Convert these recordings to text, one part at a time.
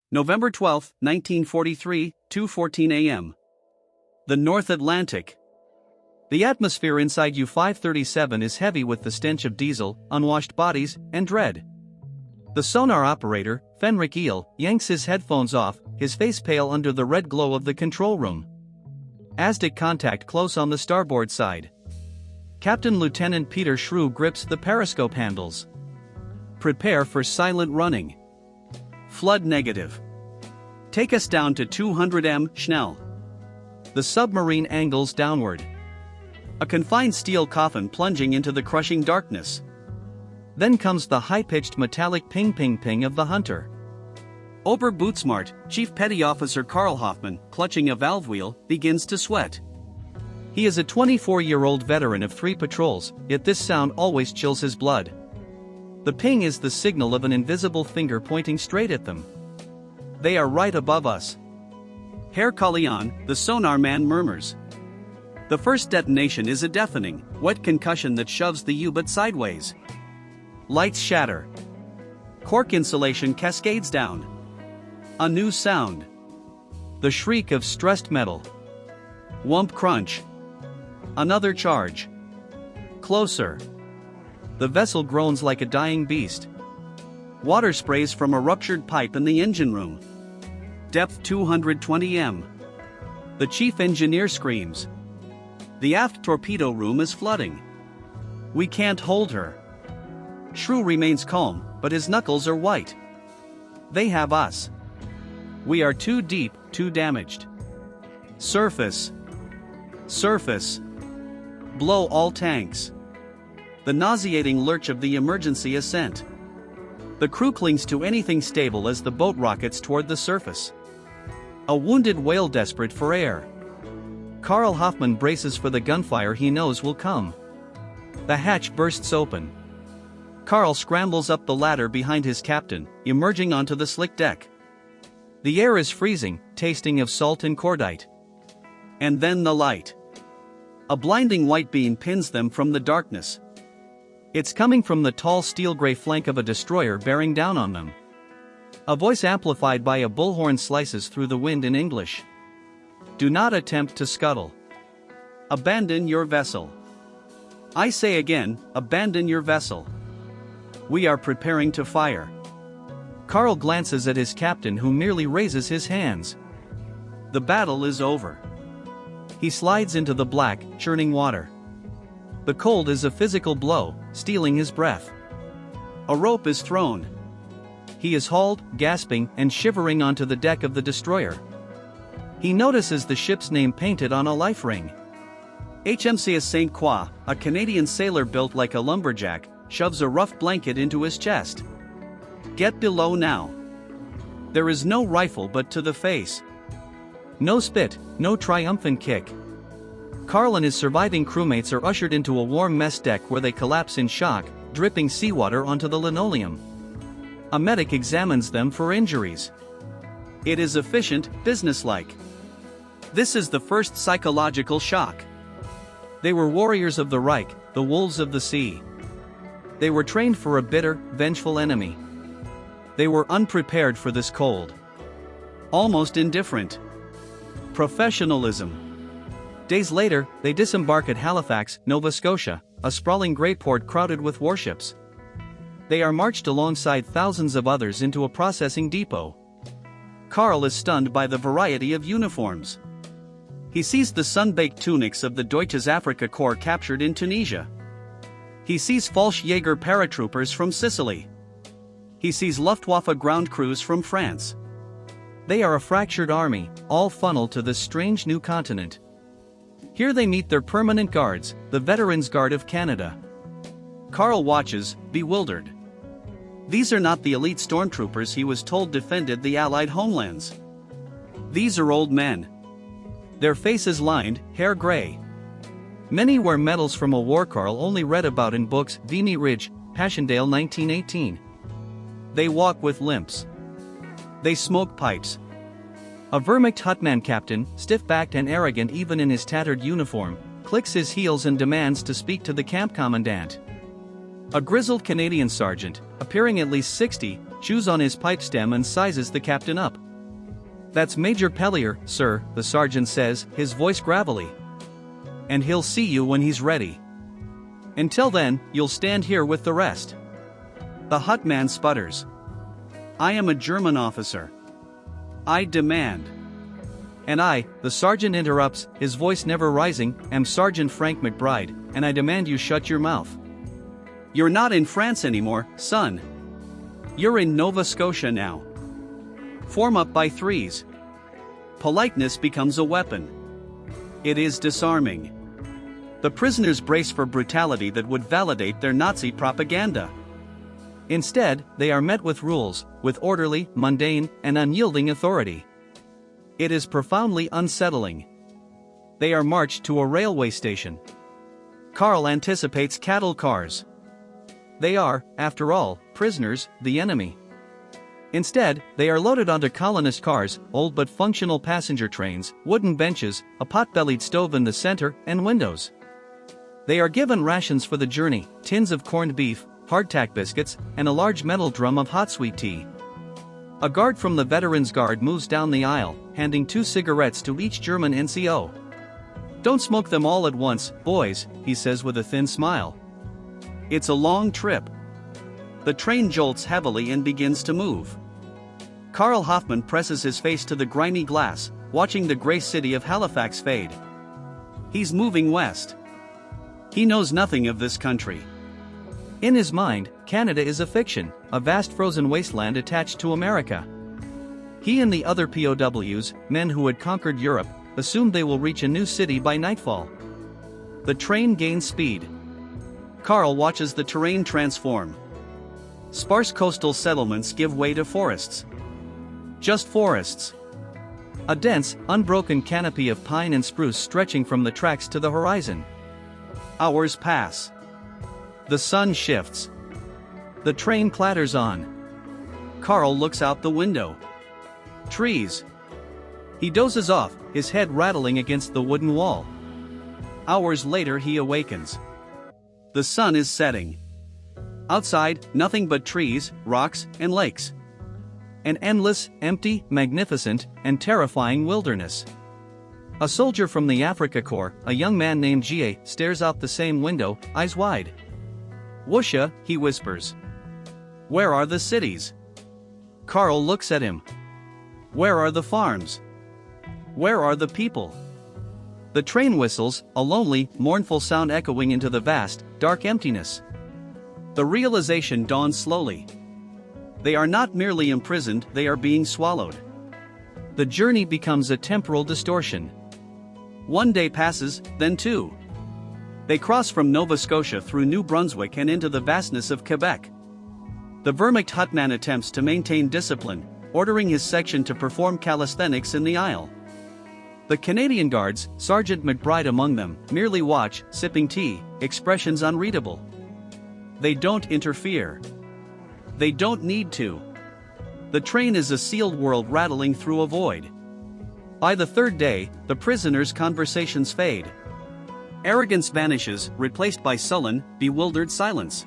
November 12, 1943, 2:14 a.m. The North Atlantic. The atmosphere inside U-537 is heavy with the stench of diesel, unwashed bodies, and dread. The sonar operator, Fenric Eel, yanks his headphones off, his face pale under the red glow of the control room. ASDIC contact close on the starboard side. Captain Lieutenant Peter Shrew grips the periscope handles. Prepare for silent running. Flood negative. Take us down to 200 m, Schnell. The submarine angles downward. A confined steel coffin plunging into the crushing darkness. Then comes the high-pitched metallic ping-ping-ping of the hunter. Oberbootsmart, Chief Petty Officer Karl Hoffman, clutching a valve wheel, begins to sweat. He is a 24-year-old veteran of 3 patrols, yet this sound always chills his blood. The ping is the signal of an invisible finger pointing straight at them. They are right above us. Herr Kalyan, the sonar man murmurs. The first detonation is a deafening, wet concussion that shoves the U-boat sideways. Lights shatter. Cork insulation cascades down. A new sound. The shriek of stressed metal. Whump crunch. Another charge. Closer. The vessel groans like a dying beast. Water sprays from a ruptured pipe in the engine room. Depth 220 m. The chief engineer screams. The aft torpedo room is flooding. We can't hold her. Shrew remains calm, but his knuckles are white. They have us. We are too deep, too damaged. Surface. Surface. Blow all tanks. The nauseating lurch of the emergency ascent. The crew clings to anything stable as the boat rockets toward the surface. A wounded whale desperate for air. Karl Hoffman braces for the gunfire he knows will come. The hatch bursts open. Karl scrambles up the ladder behind his captain, emerging onto the slick deck. The air is freezing, tasting of salt and cordite. And then the light. A blinding white beam pins them from the darkness. It's coming from the tall steel-gray flank of a destroyer bearing down on them. A voice amplified by a bullhorn slices through the wind in English. Do not attempt to scuttle. Abandon your vessel. I say again, abandon your vessel. We are preparing to fire. Karl glances at his captain, who merely raises his hands. The battle is over. He slides into the black, churning water. The cold is a physical blow, stealing his breath. A rope is thrown. He is hauled, gasping and shivering onto the deck of the destroyer. He notices the ship's name painted on a life ring. HMCS St. Croix, a Canadian sailor built like a lumberjack, shoves a rough blanket into his chest. Get below now. There is no rifle but to the face. No spit, no triumphant kick. Karl and his surviving crewmates are ushered into a warm mess deck where they collapse in shock, dripping seawater onto the linoleum. A medic examines them for injuries. It is efficient, businesslike. This is the first psychological shock. They were warriors of the Reich, the wolves of the sea. They were trained for a bitter, vengeful enemy. They were unprepared for this cold. Almost indifferent. Professionalism. Days later, they disembark at Halifax, Nova Scotia, a sprawling grey port crowded with warships. They are marched alongside thousands of others into a processing depot. Karl is stunned by the variety of uniforms. He sees the sun-baked tunics of the Deutsches Afrika Korps captured in Tunisia. He sees Fallschläger paratroopers from Sicily. He sees Luftwaffe ground crews from France. They are a fractured army, all funneled to this strange new continent. Here they meet their permanent guards, the Veterans Guard of Canada. Karl watches, bewildered. These are not the elite stormtroopers he was told defended the Allied homelands. These are old men. Their faces lined, hair gray. Many wear medals from a war Karl only read about in books, Vimy Ridge, Passchendaele 1918. They walk with limps. They smoke pipes. A Wehrmacht Hutman captain, stiff-backed and arrogant even in his tattered uniform, clicks his heels and demands to speak to the camp commandant. A grizzled Canadian sergeant, appearing at least 60, chews on his pipe stem and sizes the captain up. "That's Major Pellier, sir," the sergeant says, his voice gravelly. "And he'll see you when he's ready. Until then, you'll stand here with the rest." The hut man sputters. "I am a German officer. I demand." "And I," the sergeant interrupts, his voice never rising, "am Sergeant Frank McBride, and I demand you shut your mouth. You're not in France anymore, son. You're in Nova Scotia now. Form up by threes." Politeness becomes a weapon. It is disarming. The prisoners brace for brutality that would validate their Nazi propaganda. Instead, they are met with rules, with orderly, mundane, and unyielding authority. It is profoundly unsettling. They are marched to a railway station. Carl anticipates cattle cars. They are, after all, prisoners, the enemy. Instead, they are loaded onto colonist cars, old but functional passenger trains, wooden benches, a pot-bellied stove in the center, and windows. They are given rations for the journey, tins of corned beef, hardtack biscuits, and a large metal drum of hot sweet tea. A guard from the Veterans Guard moves down the aisle, handing 2 cigarettes to each German NCO. "Don't smoke them all at once, boys," he says with a thin smile. It's a long trip. The train jolts heavily and begins to move. Karl Hoffmann presses his face to the grimy glass, watching the gray city of Halifax fade. He's moving west. He knows nothing of this country. In his mind, Canada is a fiction, a vast frozen wasteland attached to America. He and the other POWs, men who had conquered Europe, assume they will reach a new city by nightfall. The train gains speed. Karl watches the terrain transform. Sparse coastal settlements give way to forests. Just forests. A dense, unbroken canopy of pine and spruce stretching from the tracks to the horizon. Hours pass. The sun shifts. The train clatters on. Karl looks out the window. Trees. He dozes off, his head rattling against the wooden wall. Hours later he awakens. The sun is setting. Outside, nothing but trees, rocks, and lakes. An endless, empty, magnificent, and terrifying wilderness. A soldier from the Afrika Korps, a young man named Gie, stares out the same window, eyes wide. "Wusha," he whispers. "Where are the cities?" Karl looks at him. "Where are the farms? Where are the people?" The train whistles, a lonely, mournful sound echoing into the vast, dark emptiness. The realization dawns slowly. They are not merely imprisoned, they are being swallowed. The journey becomes a temporal distortion. One day passes, then 2. They cross from Nova Scotia through New Brunswick and into the vastness of Quebec. The Vermacht hutman attempts to maintain discipline, ordering his section to perform calisthenics in the aisle. The Canadian Guards, Sergeant McBride among them, merely watch, sipping tea, expressions unreadable. They don't interfere. They don't need to. The train is a sealed world rattling through a void. By the 3rd day, the prisoners' conversations fade. Arrogance vanishes, replaced by sullen, bewildered silence.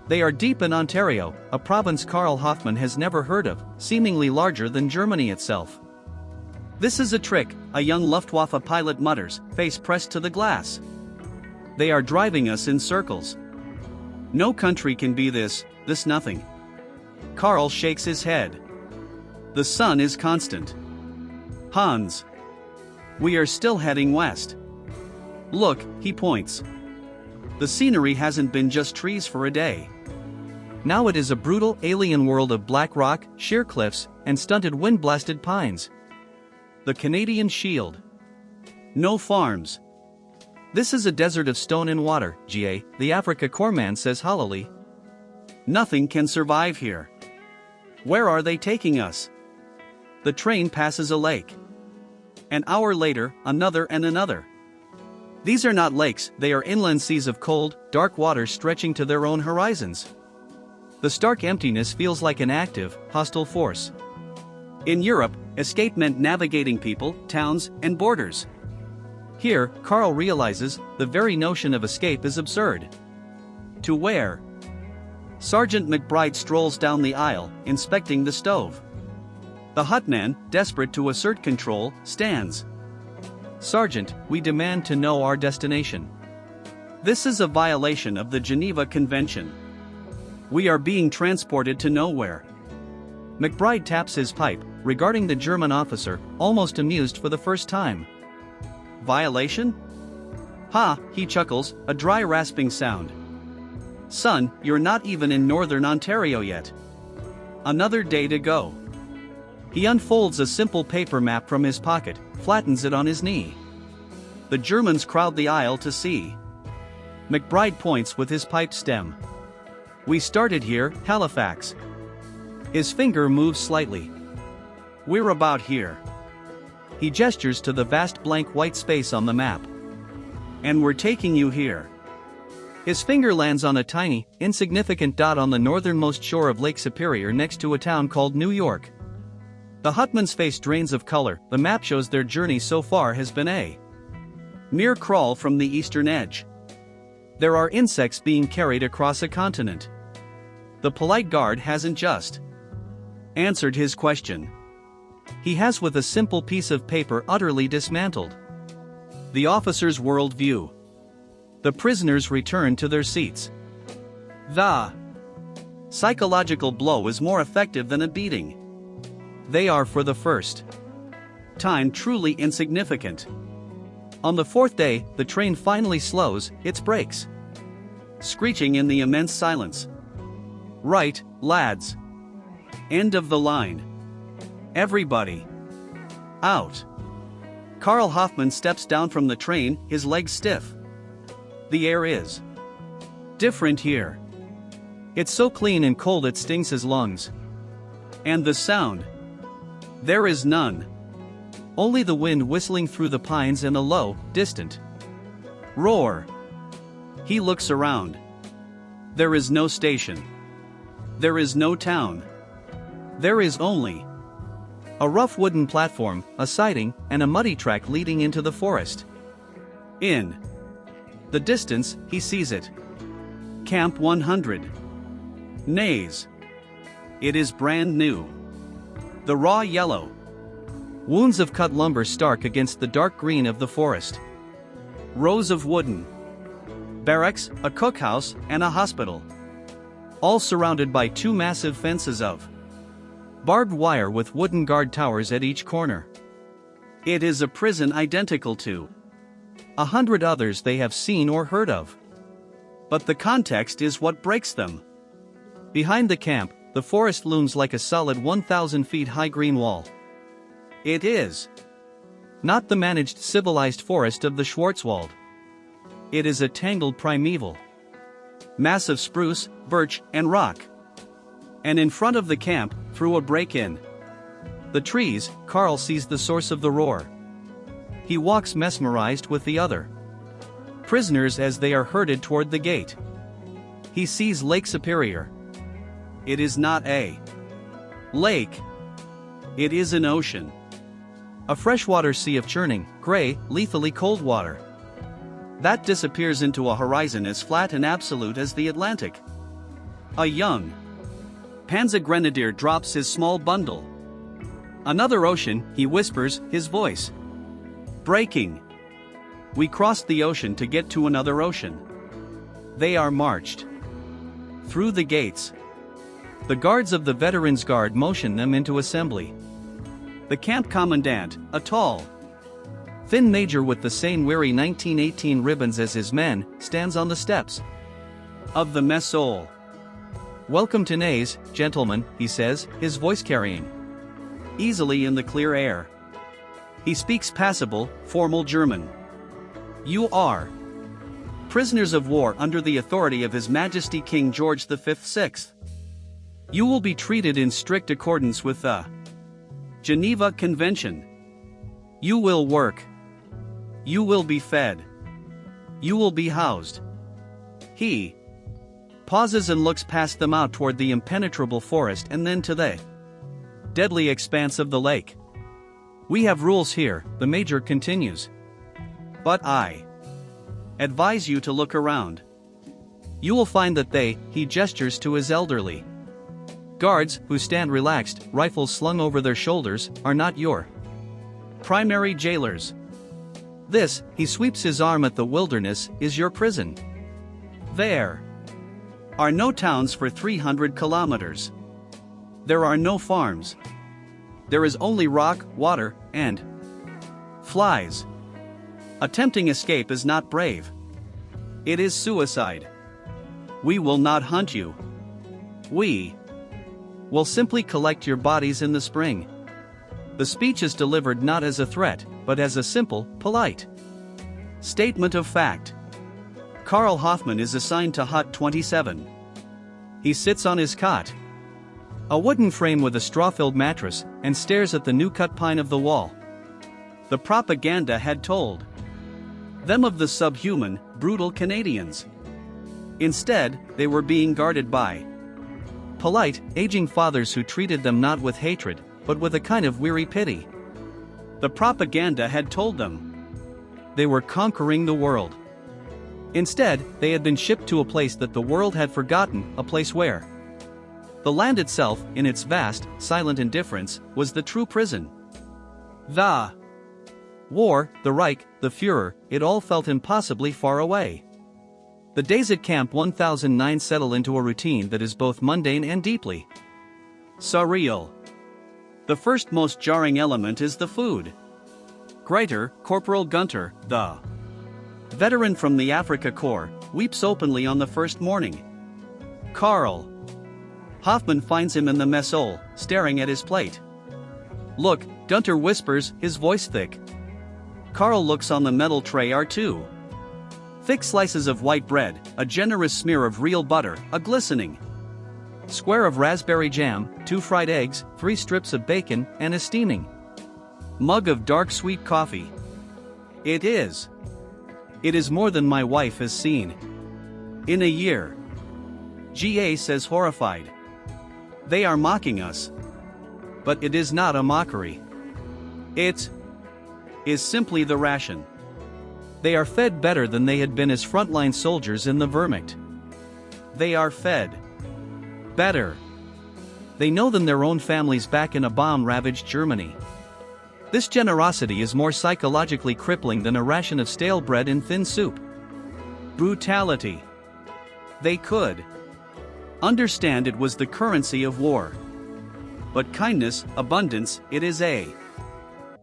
They are deep in Ontario, a province Karl Hoffmann has never heard of, seemingly larger than Germany itself. "This is a trick," a young Luftwaffe pilot mutters, face pressed to the glass. "They are driving us in circles. No country can be this nothing." Karl shakes his head. The sun is constant. "Hans. We are still heading west. Look," he points. "The scenery hasn't been just trees for a day. Now it is a brutal, alien world of black rock, sheer cliffs, and stunted wind-blasted pines. The Canadian Shield. No farms. This is a desert of stone and water, Gie," the Afrika Korps man says hollowly. "Nothing can survive here. Where are they taking us?" The train passes a lake. An hour later, another and another. These are not lakes, they are inland seas of cold, dark water stretching to their own horizons. The stark emptiness feels like an active, hostile force. In Europe, escape meant navigating people, towns, and borders. Here, Karl realizes, the very notion of escape is absurd. To where? Sergeant McBride strolls down the aisle, inspecting the stove. The hutman, desperate to assert control, stands. "Sergeant, we demand to know our destination. This is a violation of the Geneva Convention. We are being transported to nowhere." McBride taps his pipe, regarding the German officer, almost amused for the first time. "Violation? Ha," he chuckles, a dry rasping sound. "Son, you're not even in northern Ontario yet. Another day to go." He unfolds a simple paper map from his pocket, flattens it on his knee. The Germans crowd the aisle to see. McBride points with his pipe stem. "We started here, Halifax." His finger moves slightly. "We're about here." He gestures to the vast blank white space on the map. "And we're taking you here." His finger lands on a tiny, insignificant dot on the northernmost shore of Lake Superior next to a town called New York. The hutman's face drains of color. The map shows their journey so far has been a mere crawl from the eastern edge. There are insects being carried across a continent. The polite guard hasn't just answered his question. He has, with a simple piece of paper, utterly dismantled the officer's worldview. The prisoners return to their seats. The psychological blow is more effective than a beating. They are, for the first time, truly insignificant. On the fourth day, the train finally slows its brakes, screeching in the immense silence. "Right, lads. End of the line. Everybody out." Karl Hoffman steps down from the train, his legs stiff. The air is different here. It's so clean and cold it stings his lungs. And the sound? There is none. Only the wind whistling through the pines and a low, distant roar. He looks around. There is no station. There is no town. There is only a rough wooden platform, a siding, and a muddy track leading into the forest. In the distance, he sees it. Camp 100. Nays. It is brand new. The raw yellow wounds of cut lumber stark against the dark green of the forest. Rows of wooden barracks, a cookhouse, and a hospital. All surrounded by two massive fences of barbed wire with wooden guard towers at each corner. It is a prison identical to 100 others they have seen or heard of. But the context is what breaks them. Behind the camp, the forest looms like a solid 1,000 feet high green wall. It is not the managed civilized forest of the Schwarzwald. It is a tangled primeval mass of spruce, birch, and rock. And in front of the camp, through a break-in the trees, Karl sees the source of the roar. He walks mesmerized with the other prisoners as they are herded toward the gate. He sees Lake Superior. It is not a lake. It is an ocean. A freshwater sea of churning, gray, lethally cold water that disappears into a horizon as flat and absolute as the Atlantic. A young Panzer Grenadier drops his small bundle. "Another ocean," he whispers, his voice breaking. "We crossed the ocean to get to another ocean." They are marched through the gates. The guards of the Veterans Guard motion them into assembly. The camp commandant, a tall, thin major with the same weary 1918 ribbons as his men, stands on the steps of the mess hall. "Welcome to Nays, gentlemen," he says, his voice carrying easily in the clear air. He speaks passable, formal German. "You are prisoners of war under the authority of His Majesty King George V. 6th. You will be treated in strict accordance with the Geneva Convention. You will work. You will be fed. You will be housed." He pauses and looks past them out toward the impenetrable forest and then to the deadly expanse of the lake. "We have rules here," the major continues. "But I advise you to look around. You will find that he gestures to his elderly guards, who stand relaxed, rifles slung over their shoulders, are not your primary jailers. This, he sweeps his arm at the wilderness, is your prison. There are no towns for 300 kilometers. There are no farms. There is only rock, water, and flies. Attempting escape is not brave. It is suicide. We will not hunt you. We will simply collect your bodies in the spring. The speech is delivered not as a threat, but as a simple, polite statement of fact. Karl Hoffmann is assigned to Hut 27. He sits on his cot, a wooden frame with a straw-filled mattress, and stares at the new-cut pine of the wall. The propaganda had told them of the subhuman, brutal Canadians. Instead, they were being guarded by polite, aging fathers who treated them not with hatred, but with a kind of weary pity. The propaganda had told them they were conquering the world. Instead, they had been shipped to a place that the world had forgotten, a place where the land itself, in its vast, silent indifference, was the true prison. The war, the Reich, the Führer, it all felt impossibly far away. The days at Camp 1009 settle into a routine that is both mundane and deeply surreal. The first most jarring element is the food. Greater, Corporal Gunter, the veteran from the Africa Corps, weeps openly on the first morning. Karl Hoffmann finds him in the mess hall, staring at his plate. "Look," Gunter whispers, his voice thick. Karl looks. On the metal tray are two thick slices of white bread, a generous smear of real butter, a glistening square of raspberry jam, 2 fried eggs, 3 strips of bacon, and a steaming mug of dark sweet coffee. It is more than my wife has seen in a year," GA says, horrified. "They are mocking us. But it is not a mockery. It is simply the ration. They are fed better than they had been as frontline soldiers in the Wehrmacht. They are fed better. They know than their own families back in a bomb-ravaged Germany. This generosity is more psychologically crippling than a ration of stale bread and thin soup. Brutality. They could understand it was the currency of war. But kindness, abundance, it is a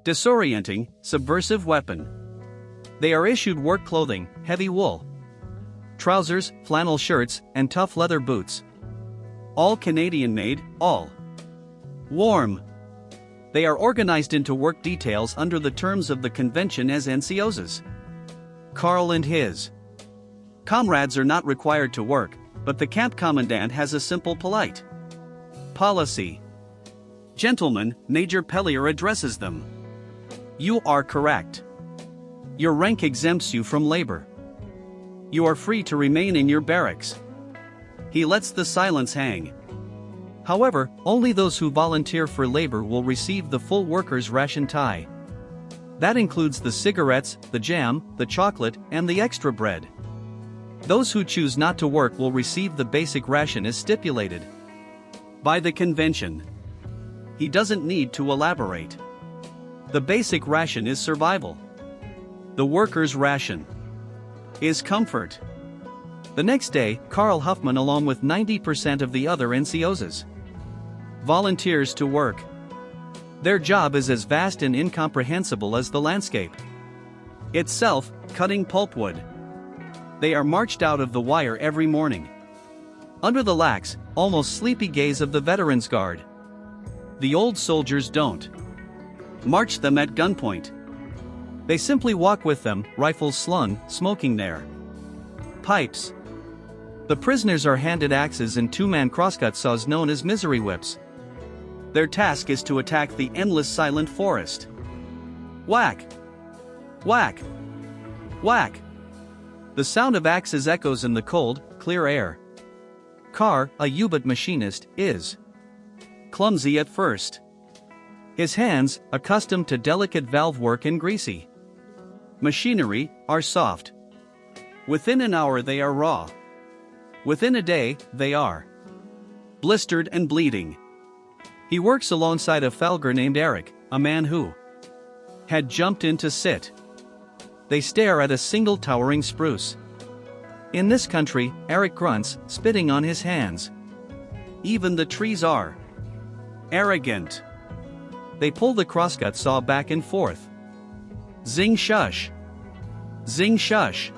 disorienting, subversive weapon. They are issued work clothing, heavy wool trousers, flannel shirts, and tough leather boots. All Canadian-made, all warm. They are organized into work details under the terms of the convention as NCOs. Karl and his comrades are not required to work, but the camp commandant has a simple, polite policy. "Gentlemen," Major Pellier addresses them. "You are correct. Your rank exempts you from labor. You are free to remain in your barracks." He lets the silence hang. However, only those who volunteer for labor will receive the full workers' ration tie. That includes the cigarettes, the jam, the chocolate, and the extra bread. Those who choose not to work will receive the basic ration as stipulated by the convention. He doesn't need to elaborate. The basic ration is survival. The workers' ration is comfort. The next day, Karl Hoffmann, along with 90% of the other NCOs, volunteers to work. Their job is as vast and incomprehensible as the landscape itself, cutting pulpwood. They are marched out of the wire every morning, under the lax, almost sleepy gaze of the Veterans Guard. The old soldiers don't march them at gunpoint. They simply walk with them, rifles slung, smoking their pipes. The prisoners are handed axes and 2-man crosscut saws known as misery whips. Their task is to attack the endless silent forest. Whack! Whack! Whack! The sound of axes echoes in the cold, clear air. Carr, a U-boat machinist, is clumsy at first. His hands, accustomed to delicate valve work and greasy machinery, are soft. Within an hour they are raw. Within a day, they are blistered and bleeding. He works alongside a falger named Eric, a man who had jumped in to sit. They stare at a single towering spruce. In this country, Eric grunts, spitting on his hands. Even the trees are arrogant. They pull the crosscut saw back and forth. Zing shush. Zing shush.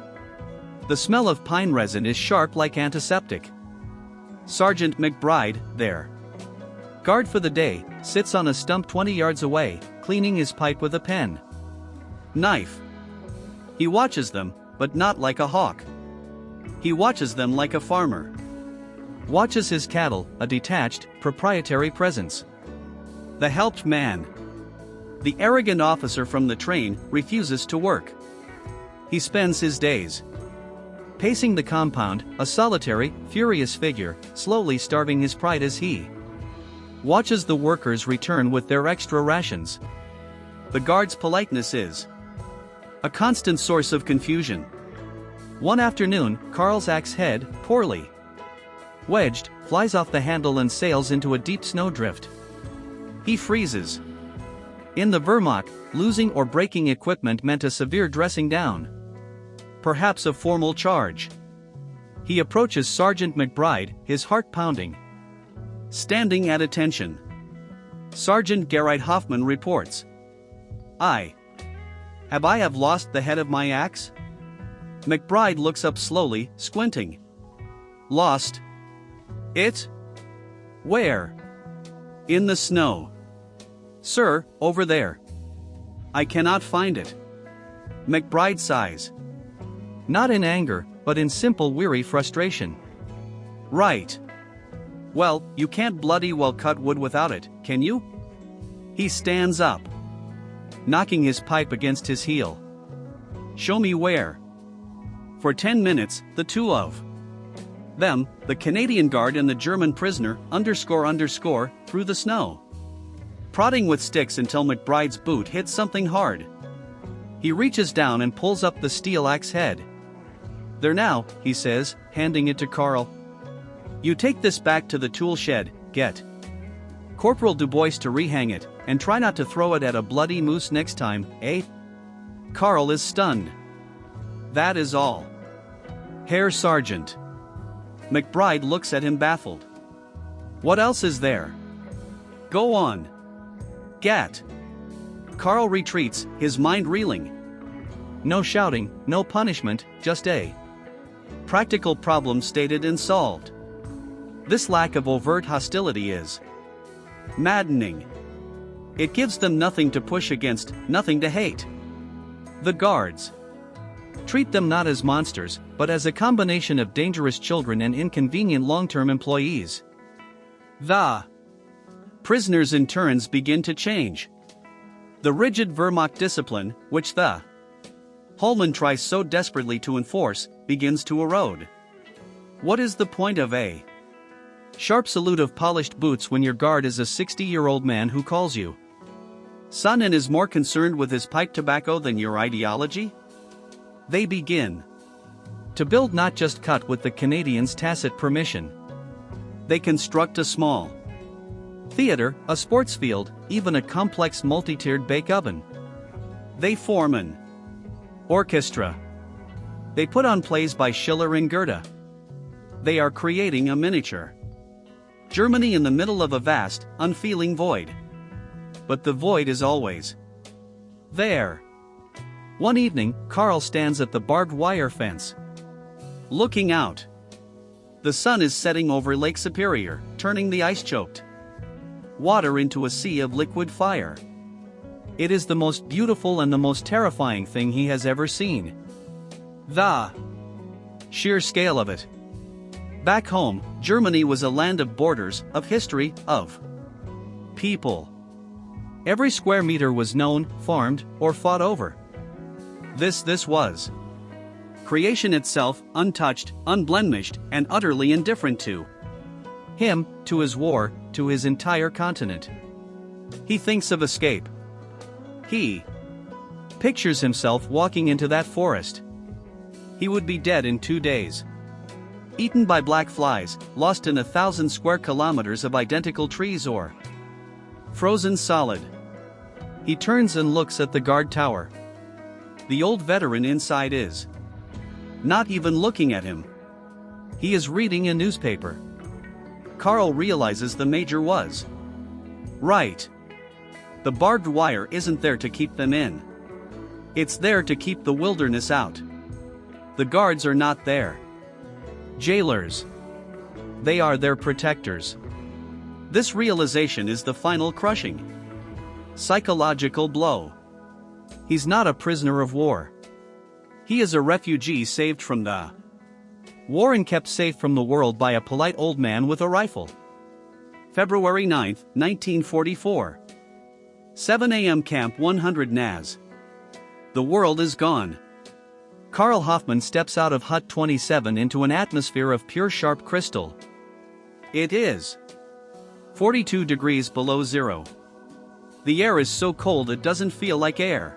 The smell of pine resin is sharp like antiseptic. Sergeant McBride, there, guard for the day, sits on a stump 20 yards away, cleaning his pipe with a pen knife. He watches them, but not like a hawk. He watches them like a farmer watches his cattle, a detached, proprietary presence. The helped man. The arrogant officer from the train refuses to work. He spends his days pacing the compound, a solitary, furious figure, slowly starving his pride as he watches the workers return with their extra rations. The guard's politeness is a constant source of confusion. One afternoon, Carl's axe head, poorly wedged, flies off the handle and sails into a deep snowdrift. He freezes. In the Vermont, losing or breaking equipment meant a severe dressing down. Perhaps a formal charge. He approaches Sergeant McBride, his heart pounding. Standing at attention. Sergeant Gerrit Hoffman reports. I have lost the head of my axe? McBride looks up slowly, squinting. Lost? It? Where? In the snow. Sir, over there. I cannot find it. McBride sighs. Not in anger, but in simple weary frustration. Right. Well, you can't bloody well cut wood without it, can you? He stands up, knocking his pipe against his heel. Show me where. For 10 minutes, the two of them, the Canadian guard and the German prisoner, __, through the snow, prodding with sticks until McBride's boot hits something hard. He reaches down and pulls up the steel axe head. There now, he says, handing it to Carl. You take this back to the tool shed, get Corporal Dubois to rehang it, and try not to throw it at a bloody moose next time, eh? Carl is stunned. That is all. Herr Sergeant. McBride looks at him baffled. What else is there? Go on. Get. Carl retreats, his mind reeling. No shouting, no punishment, just a practical problem stated and solved. This lack of overt hostility is maddening. It gives them nothing to push against, nothing to hate. The guards treat them not as monsters, but as a combination of dangerous children and inconvenient long-term employees. The prisoners in turns begin to change. The rigid Vermont discipline, which the Holman tries so desperately to enforce, begins to erode. What is the point of a sharp salute of polished boots when your guard is a 60-year-old man who calls you son and is more concerned with his pipe tobacco than your ideology? They begin to build, not just cut with the Canadians' tacit permission. They construct a small theater, a sports field, even a complex multi-tiered bake oven. They form an orchestra. They put on plays by Schiller and Goethe. They are creating a miniature Germany in the middle of a vast, unfeeling void. But the void is always there. One evening, Carl stands at the barbed wire fence, looking out. The sun is setting over Lake Superior, turning the ice-choked water into a sea of liquid fire. It is the most beautiful and the most terrifying thing he has ever seen. The sheer scale of it. Back home, Germany was a land of borders, of history, of people. Every square meter was known, farmed, or fought over. This was creation itself, untouched, unblemished, and utterly indifferent to him, to his war, to his entire continent. He thinks of escape. He pictures himself walking into that forest. He would be dead in 2 days. Eaten by black flies, lost in 1,000 square kilometers of identical trees, or frozen solid. He turns and looks at the guard tower. The old veteran inside is not even looking at him. He is reading a newspaper. Carl realizes the major was right. The barbed wire isn't there to keep them in. It's there to keep the wilderness out. The guards are not there. Jailers. They are their protectors. This realization is the final crushing psychological blow. He's not a prisoner of war. He is a refugee saved from the war and kept safe from the world by a polite old man with a rifle. February 9, 1944. 7 a.m. Camp 100 Naz. The world is gone. Carl Hoffman steps out of Hut 27 into an atmosphere of pure sharp crystal. It is 42 degrees below zero. The air is so cold it doesn't feel like air.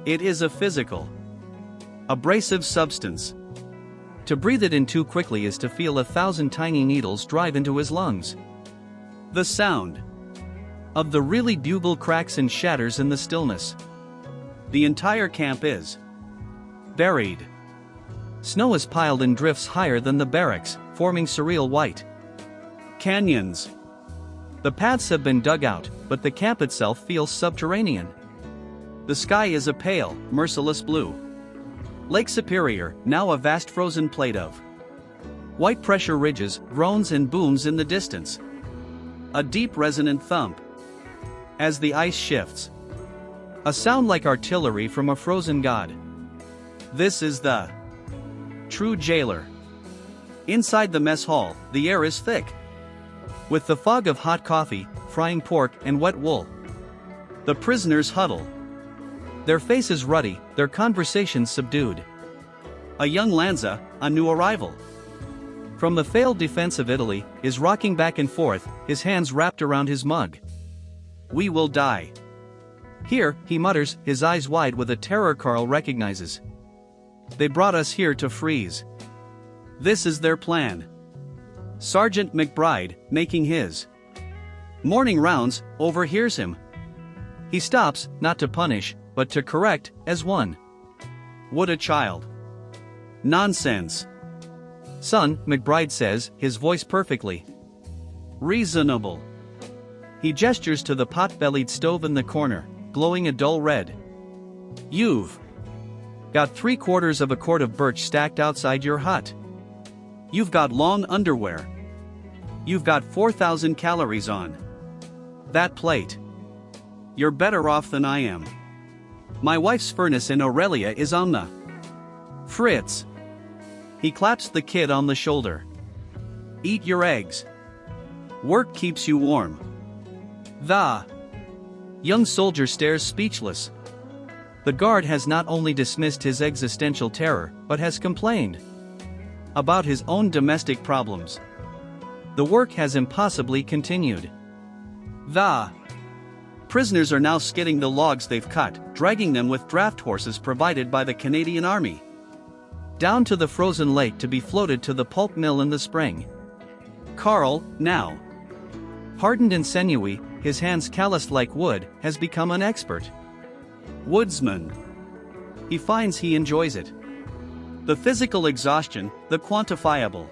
It is a physical, abrasive substance. To breathe it in too quickly is to feel 1,000 tiny needles drive into his lungs. The sound of the really bugle cracks and shatters in the stillness. The entire camp is buried. Snow is piled in drifts higher than the barracks, forming surreal white canyons. The paths have been dug out, but the camp itself feels subterranean. The sky is a pale, merciless blue. Lake Superior, now a vast frozen plate of white pressure ridges, groans and booms in the distance. A deep resonant thump as the ice shifts. A sound like artillery from a frozen god. This is the true jailer. Inside the mess hall, the air is thick with the fog of hot coffee, frying pork, and wet wool. The prisoners huddle. Their faces ruddy, their conversations subdued. A young Lanza, a new arrival from the failed defense of Italy, is rocking back and forth, his hands wrapped around his mug. We will die here, he mutters, his eyes wide with a terror Carl recognizes. They brought us here to freeze. This is their plan. Sergeant McBride, making his morning rounds, overhears him. He stops, not to punish, but to correct, as one would a child. Nonsense. Son, McBride says, his voice perfectly reasonable. He gestures to the pot-bellied stove in the corner, glowing a dull red. You've got 3/4 of a cord of birch stacked outside your hut. You've got long underwear. You've got 4,000 calories on that plate. You're better off than I am. My wife's furnace in Aurelia is on the fritz. He claps the kid on the shoulder. Eat your eggs. Work keeps you warm. The young soldier stares speechless. The guard has not only dismissed his existential terror, but has complained about his own domestic problems. The work has impossibly continued. The prisoners are now skidding the logs they've cut, dragging them with draft horses provided by the Canadian Army down to the frozen lake to be floated to the pulp mill in the spring. Carl, now hardened and sinewy, his hands calloused like wood, has become an expert woodsman. He finds he enjoys it. The physical exhaustion, the quantifiable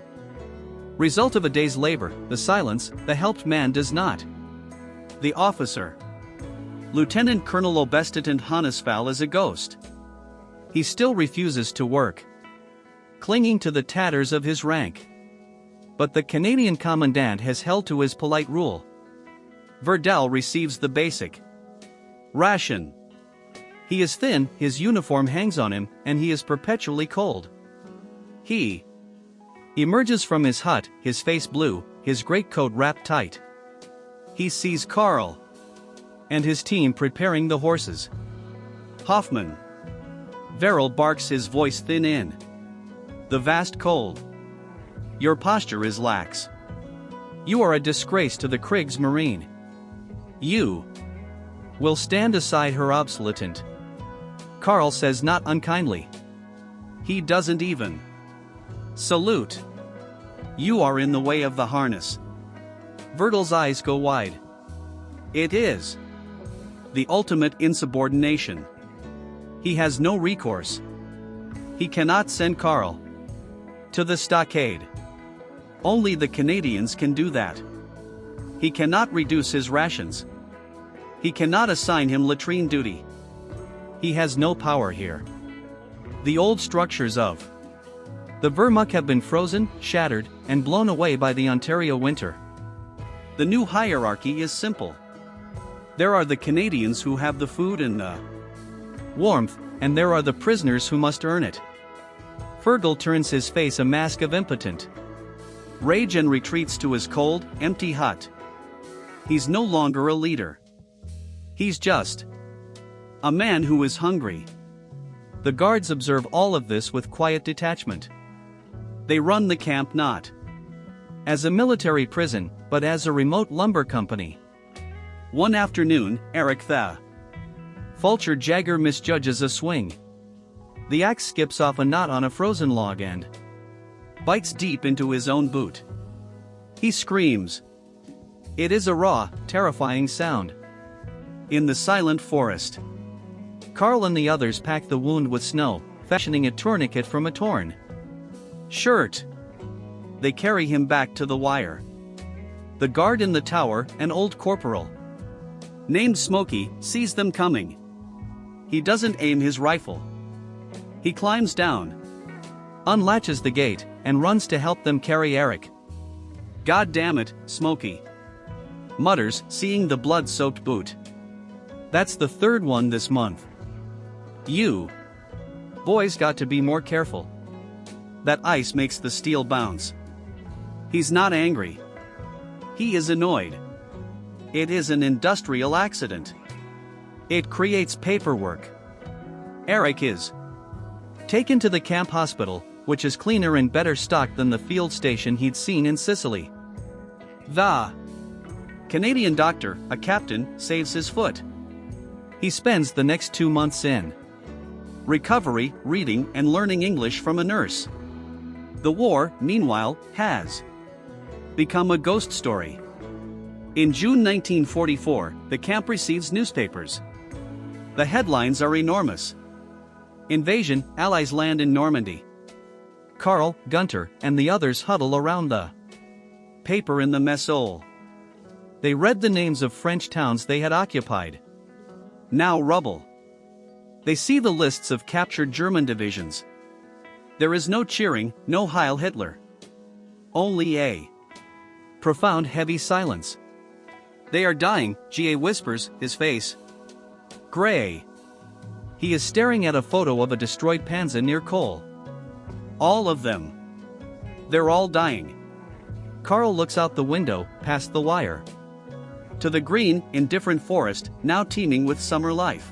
result of a day's labor, the silence, the helped man does not. The officer, Lieutenant Colonel Obestetant Hannesfall, is a ghost. He still refuses to work, clinging to the tatters of his rank. But the Canadian commandant has held to his polite rule. Verdell receives the basic ration. He is thin, his uniform hangs on him, and he is perpetually cold. He emerges from his hut, his face blue, his greatcoat wrapped tight. He sees Carl and his team preparing the horses. Hoffman. Verrill barks, his voice thin in the vast cold. Your posture is lax. You are a disgrace to the Kriegsmarine. You will stand aside, her obsoletant. Carl says, not unkindly. He doesn't even salute. You are in the way of the harness. Vertil's eyes go wide. It is the ultimate insubordination. He has no recourse. He cannot send Carl to the stockade. Only the Canadians can do that. He cannot reduce his rations. He cannot assign him latrine duty. He has no power here. The old structures of the Vermuck have been frozen, shattered, and blown away by the Ontario winter. The new hierarchy is simple. There are the Canadians who have the food and the warmth, and there are the prisoners who must earn it. Fergal turns his face a mask of impotent rage and retreats to his cold, empty hut. He's no longer a leader. He's just a man who is hungry. The guards observe all of this with quiet detachment. They run the camp not as a military prison, but as a remote lumber company. One afternoon, Eric the Fulcher Jagger misjudges a swing. The axe skips off a knot on a frozen log and bites deep into his own boot. He screams. It is a raw, terrifying sound. In the silent forest, Carl and the others pack the wound with snow, fashioning a tourniquet from a torn shirt. They carry him back to the wire. The guard in the tower, an old corporal named Smokey, sees them coming. He doesn't aim his rifle. He climbs down, unlatches the gate, and runs to help them carry Eric. God damn it, Smokey mutters, seeing the blood-soaked boot. That's the third one this month. You boys got to be more careful. That ice makes the steel bounce. He's not angry. He is annoyed. It is an industrial accident. It creates paperwork. Eric is taken to the camp hospital, which is cleaner and better stocked than the field station he'd seen in Sicily. The Canadian doctor, a captain, saves his foot. He spends the next 2 months in recovery, reading and learning English from a nurse. The war, meanwhile, has become a ghost story. In June 1944, the camp receives newspapers. The headlines are enormous. Invasion, Allies land in Normandy. Carl, Gunter, and the others huddle around the paper in the mess hall. They read the names of French towns they had occupied. Now rubble. They see the lists of captured German divisions. There is no cheering, no Heil Hitler. Only a profound heavy silence. They are dying, G.A. whispers, his face gray. He is staring at a photo of a destroyed Panzer near Cole. All of them. They're all dying. Carl looks out the window, past the wire, to the green, indifferent forest, now teeming with summer life.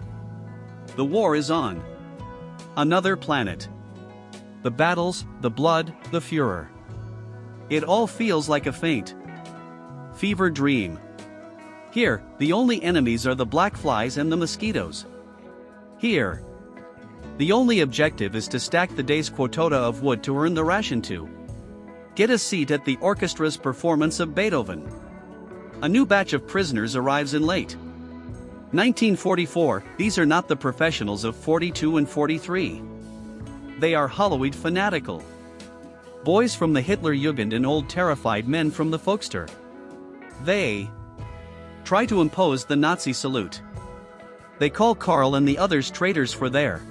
The war is on another planet. The battles, the blood, the furor. It all feels like a faint fever dream. Here, the only enemies are the black flies and the mosquitoes. Here, the only objective is to stack the day's quota of wood to earn the ration to get a seat at the orchestra's performance of Beethoven. A new batch of prisoners arrives in late 1944. These are not the professionals of 42 and 43. They are Halloween fanatical boys from the Hitler Jugend and old terrified men from the Volkster. They try to impose the Nazi salute. They call Carl and the others traitors for their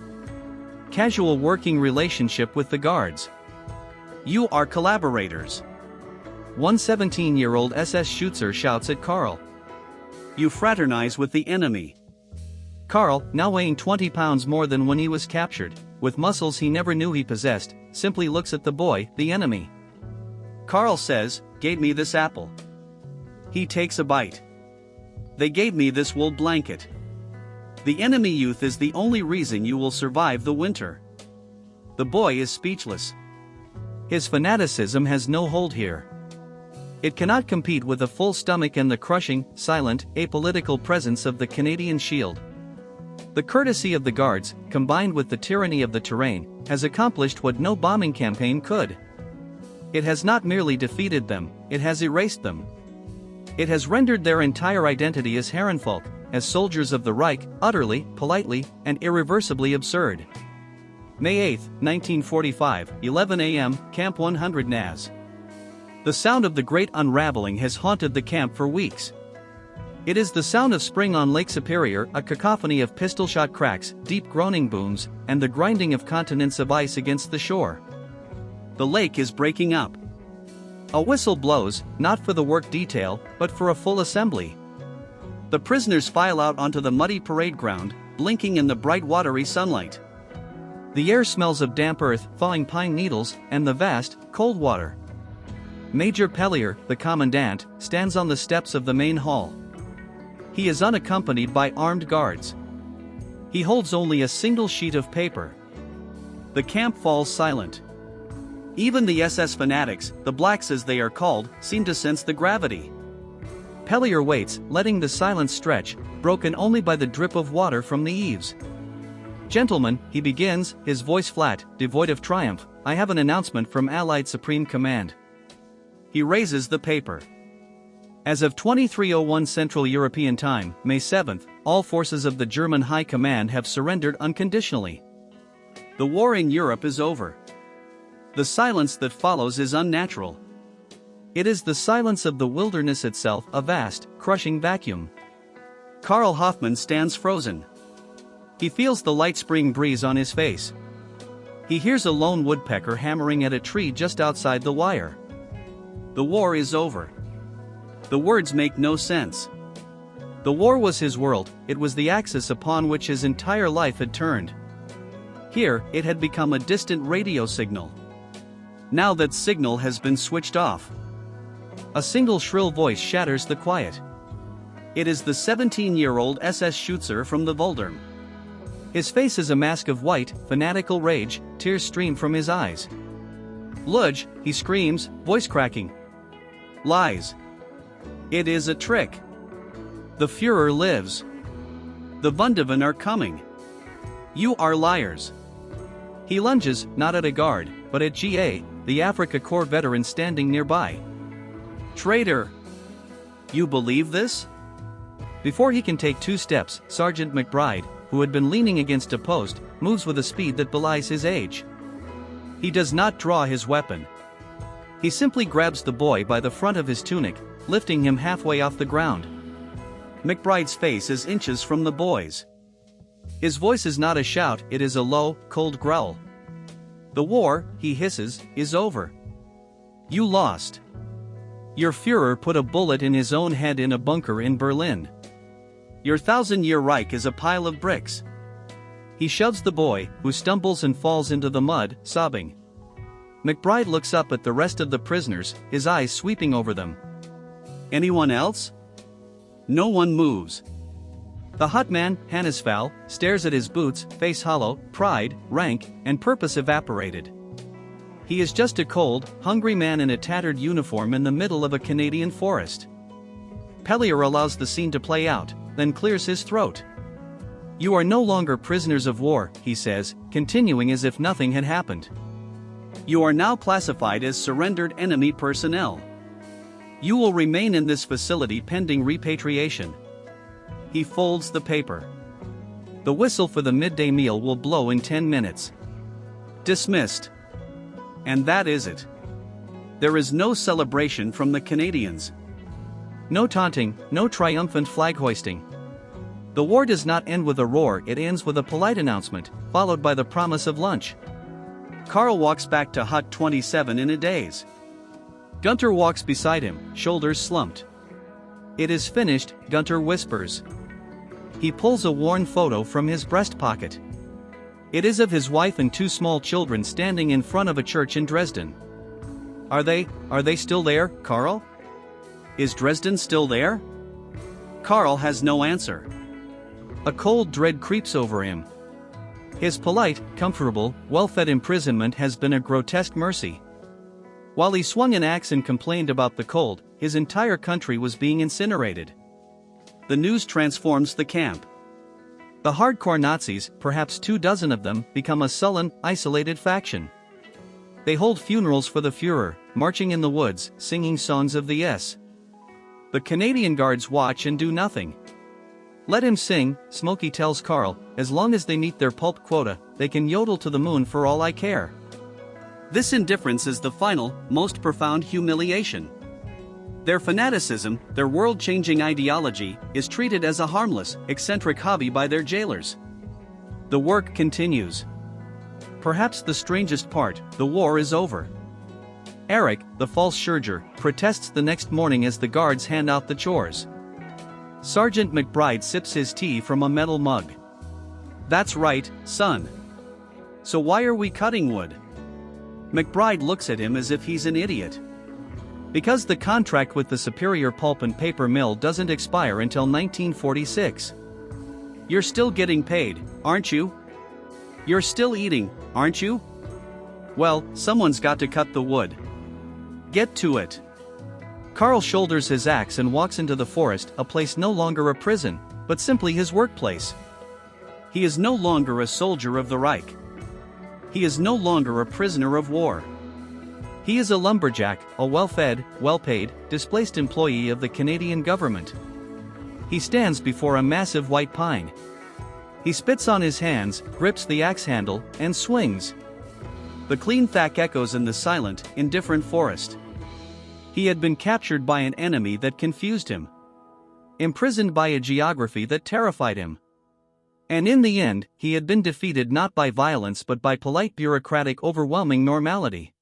casual working relationship with the guards. You are collaborators. One 17-year-old SS Schutzer shouts at Carl. You fraternize with the enemy. Carl, now weighing 20 pounds more than when he was captured, with muscles he never knew he possessed, simply looks at the boy, the enemy. Carl says, gave me this apple. He takes a bite. They gave me this wool blanket. The enemy youth is the only reason you will survive the winter. The boy is speechless. His fanaticism has no hold here. It cannot compete with a full stomach and the crushing, silent, apolitical presence of the Canadian Shield. The courtesy of the guards, combined with the tyranny of the terrain, has accomplished what no bombing campaign could. It has not merely defeated them, it has erased them. It has rendered their entire identity as Herrenvolk, as soldiers of the Reich, utterly, politely, and irreversibly absurd. May 8, 1945, 11 a.m., Camp 100 Naz. The sound of the great unraveling has haunted the camp for weeks. It is the sound of spring on Lake Superior, a cacophony of pistol-shot cracks, deep groaning booms, and the grinding of continents of ice against the shore. The lake is breaking up. A whistle blows, not for the work detail, but for a full assembly. The prisoners file out onto the muddy parade ground, blinking in the bright watery sunlight. The air smells of damp earth, falling pine needles, and the vast, cold water. Major Pellier, the commandant, stands on the steps of the main hall. He is unaccompanied by armed guards. He holds only a single sheet of paper. The camp falls silent. Even the SS fanatics, the blacks as they are called, seem to sense the gravity. Pellier waits, letting the silence stretch, broken only by the drip of water from the eaves. "Gentlemen," he begins, his voice flat, devoid of triumph, "I have an announcement from Allied Supreme Command." He raises the paper. As of 23:01 Central European Time, May 7, all forces of the German High Command have surrendered unconditionally. The war in Europe is over. The silence that follows is unnatural. It is the silence of the wilderness itself, a vast, crushing vacuum. Karl Hoffmann stands frozen. He feels the light spring breeze on his face. He hears a lone woodpecker hammering at a tree just outside the wire. The war is over. The words make no sense. The war was his world, it was the axis upon which his entire life had turned. Here, it had become a distant radio signal. Now that signal has been switched off. A single shrill voice shatters the quiet. It is the 17-year-old SS Schutzer from the Waldern. His face is a mask of white, fanatical rage, tears stream from his eyes. "Ludge," he screams, voice cracking. "Lies. It is a trick. The Führer lives. The Wunderwaffe are coming. You are liars." He lunges, not at a guard, but at G.A., the Afrika Korps veteran standing nearby. "Traitor! You believe this?" Before he can take 2 steps, Sergeant McBride, who had been leaning against a post, moves with a speed that belies his age. He does not draw his weapon. He simply grabs the boy by the front of his tunic, lifting him halfway off the ground. McBride's face is inches from the boy's. His voice is not a shout, it is a low, cold growl. "The war," he hisses, "is over. You lost. Your Führer put a bullet in his own head in a bunker in Berlin. Your 1,000-year Reich is a pile of bricks." He shoves the boy, who stumbles and falls into the mud, sobbing. McBride looks up at the rest of the prisoners, his eyes sweeping over them. "Anyone else?" No one moves. The hut man, Hannesfall, stares at his boots, face hollow, pride, rank, and purpose evaporated. He is just a cold, hungry man in a tattered uniform in the middle of a Canadian forest. Pellier allows the scene to play out, then clears his throat. "You are no longer prisoners of war," he says, continuing as if nothing had happened. "You are now classified as surrendered enemy personnel. You will remain in this facility pending repatriation." He folds the paper. The whistle for the midday meal will blow in 10 minutes. Dismissed. And that is it. There is no celebration from the Canadians. No taunting, no triumphant flag hoisting. The war does not end with a roar, it ends with a polite announcement, followed by the promise of lunch. Karl walks back to Hut 27 in a daze. Gunter walks beside him, shoulders slumped. "It is finished," Gunter whispers. He pulls a worn photo from his breast pocket. It is of his wife and 2 small children standing in front of a church in Dresden. Are they still there, Karl? Is Dresden still there? Karl has no answer. A cold dread creeps over him. His polite, comfortable, well-fed imprisonment has been a grotesque mercy. While he swung an axe and complained about the cold, his entire country was being incinerated. The news transforms the camp. The hardcore Nazis, perhaps 24 of them, become a sullen, isolated faction. They hold funerals for the Führer, marching in the woods, singing songs of the S. The Canadian Guards watch and do nothing. Let him sing, Smokey tells Carl, as long as they meet their pulp quota, they can yodel to the moon for all I care. This indifference is the final, most profound humiliation. Their fanaticism, their world-changing ideology, is treated as a harmless, eccentric hobby by their jailers. The work continues. Perhaps the strangest part, the war is over. Eric, the false Scherger, protests the next morning as the guards hand out the chores. Sergeant McBride sips his tea from a metal mug. That's right, son. So why are we cutting wood? McBride looks at him as if he's an idiot. Because the contract with the Superior Pulp and Paper Mill doesn't expire until 1946. You're still getting paid, aren't you? You're still eating, aren't you? Well, someone's got to cut the wood. Get to it. Carl shoulders his axe and walks into the forest, a place no longer a prison, but simply his workplace. He is no longer a soldier of the Reich. He is no longer a prisoner of war. He is a lumberjack, a well-fed, well-paid, displaced employee of the Canadian government. He stands before a massive white pine. He spits on his hands, grips the axe handle, and swings. The clean thack echoes in the silent, indifferent forest. He had been captured by an enemy that confused him. Imprisoned by a geography that terrified him. And in the end, he had been defeated not by violence but by polite bureaucratic overwhelming normality.